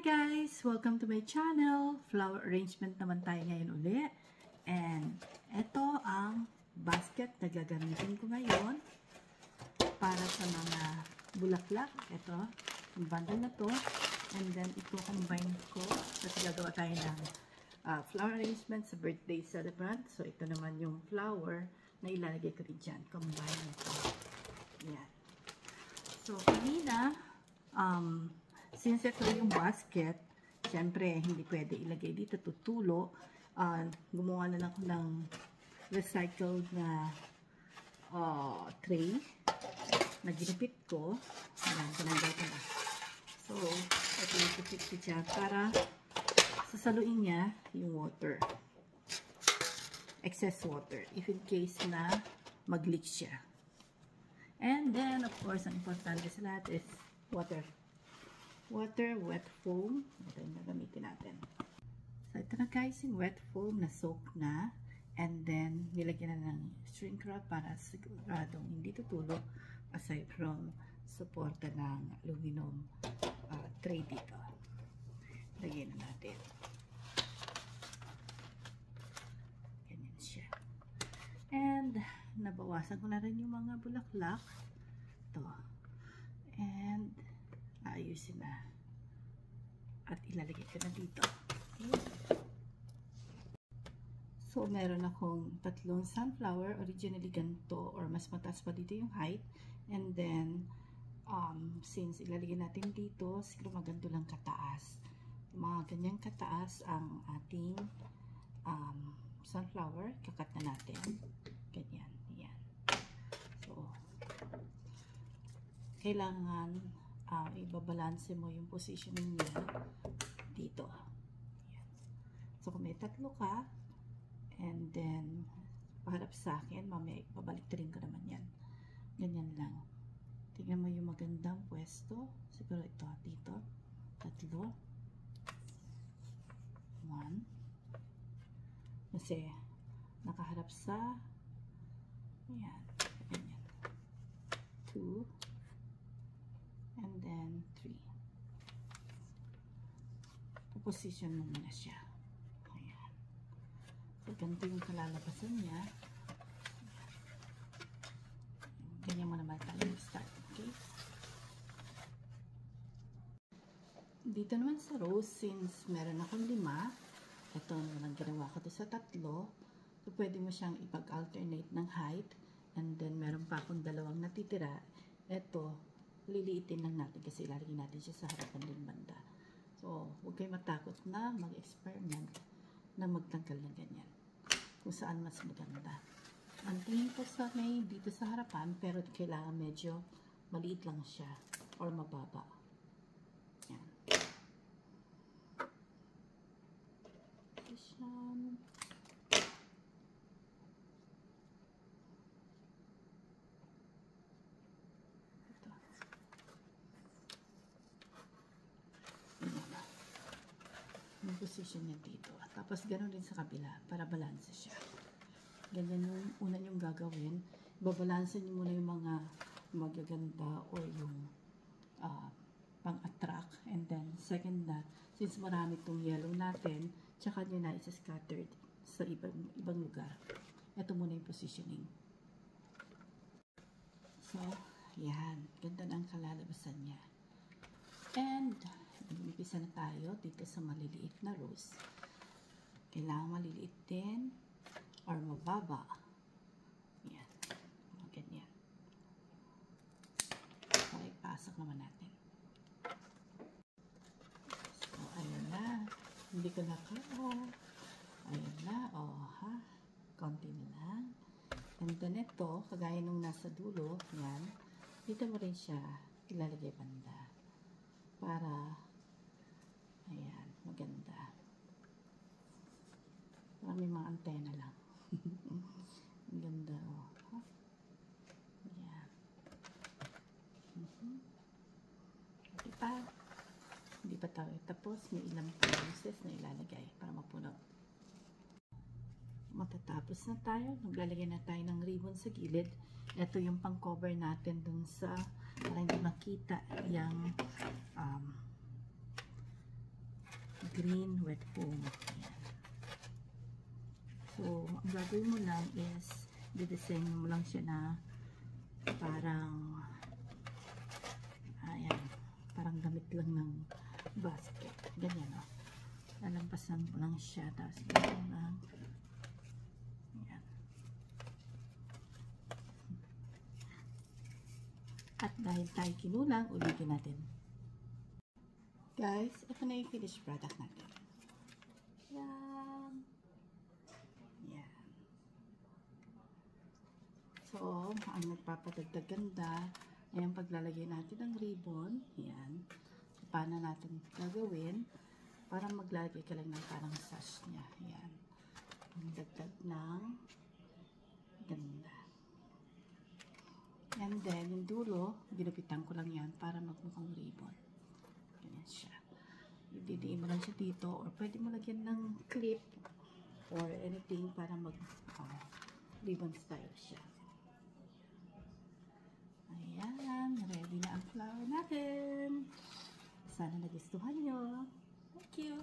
guys! Welcome to my channel. Flower arrangement naman tayo ngayon uli. And ito ang basket na gagamitin ko ngayon para sa mga bulaklak. Ito, yung bundle na to. And then ito combine ko kasi gagawa tayo ng flower arrangement sa birthday celebrant. So ito naman yung flower na ilalagay ko rin dyan. Combine ito. Yan. So kanina, since ito yung basket, syempre, hindi pwede ilagay dito, tutulo. Gumawa na lang ako ng recycled na tray na ginipit ko. Ayan, tinanggal ko na. So, ito yung ginipit ko dyan para sasaluin niya yung water. Excess water. If in case na mag-leak siya. And then, of course, ang importante sa lahat is water. Water, wet foam. Ito yung gagamitin natin. So, ito na guys, yung wet foam na soak na. And then, nilagyan na ng shrink wrap para siguradong hindi tutulog aside from suporta ng aluminum tray dito. Lagyan na natin. Ganyan siya. And, nabawasan ko na rin yung mga bulaklak. Ito. And, ayusin na. At ilalagay ko na dito. Okay. So, meron akong tatlong sunflower. Originally ganito or mas mataas pa dito yung height. And then, since ilalagay natin dito, siguro maganto lang kataas. Mga ganyang kataas ang ating sunflower. Kakat na natin. Ganyan. Yan. So, kailangan ibabalanse mo yung positioning niya dito. Yan. So, kung may tatlo ka, and then, paharap sa akin, mamaya babalik rin ko naman yan. Ganyan lang. Tingnan mo yung magandang pwesto. Siguro ito, dito. Tatlo. 1. Kasi, nakaharap sa, yan. Ganyan. 2. And then 3. Position mo muna siya. Ayan. So, ganito yung kalalabasan niya. Ganyan mo naman tayo start. Okay? Dito naman sa rose, since meron akong 5, ito naman ginawa ko sa 3. So, pwede mo siyang ipag-alternate ng height. And then, meron pa akong 2 natitira. Ito, liliitin lang natin kasi ilalagay natin siya sa harapan din banda. So, huwag kayo matakot na mag-experiment na magtanggal ng ganyan. Kung saan mas maganda. Ang tingin ko sa may dito sa harapan, pero kailangan medyo maliit lang siya or mababa. Yan. Position. Yung position niya dito. Tapos, ganoon din sa kabila para balanse siya. Ganyan yung una yung gagawin. Babalanse niyo muna yung mga magaganda or yung pang-attract. And then, second na, since marami itong yellow natin, tsaka nyo na isa-scattered sa ibang lugar. Ito muna yung positioning. So, yan. Ganda na ang kalalabasan niya. And, umpisa na tayo dito sa maliliit na rose. Kailangan maliliit din or mababa. Yan. Ganyan. So, ipasok naman natin. So, ayun na. Hindi ko na ayun na. Oh, ha? Konti na lang. And then ito, kagaya nung nasa dulo, yan. Dito mo rin siya ilalagay banda. Para ayan, maganda. Parang may mga antena lang. Ang ganda, oh. Ayan. Hindi pa tayo tapos. May ilang pieces na ilalagay para mapuno. Matatapos na tayo. Maglalagay na tayo ng ribbon sa gilid. Ito yung pang-cover natin dun sa para hindi makita yung green wet foam. Ayan. So, ang gagawin mo lang is didesign mo lang siya na parang ayan, parang gamit lang ng basket. Ganyan, o. Lalampasan mo lang siya. Tapos, ganyan lang. Ayan. At dahil tayo kinulang, ulitin natin. Guys, ito na yung finished product natin. Yan. Yan. So, ang nagpapadagdag ganda ay ang paglalagay natin ng ribbon. Yan. So, paano natin gagawin para maglalagay ka lang ng parang sash niya. Yan. Ang dagdag ng ganda. And then, yung dulo, ginupitan ko lang yan para magmukhang ribbon. Ganyan siya. Ididiin mo lang siya dito or pwede mo lagyan ng clip or anything para mag ribbon style siya. Ayan, ready na ang flower natin. Sana nagustuhan nyo. Thank you.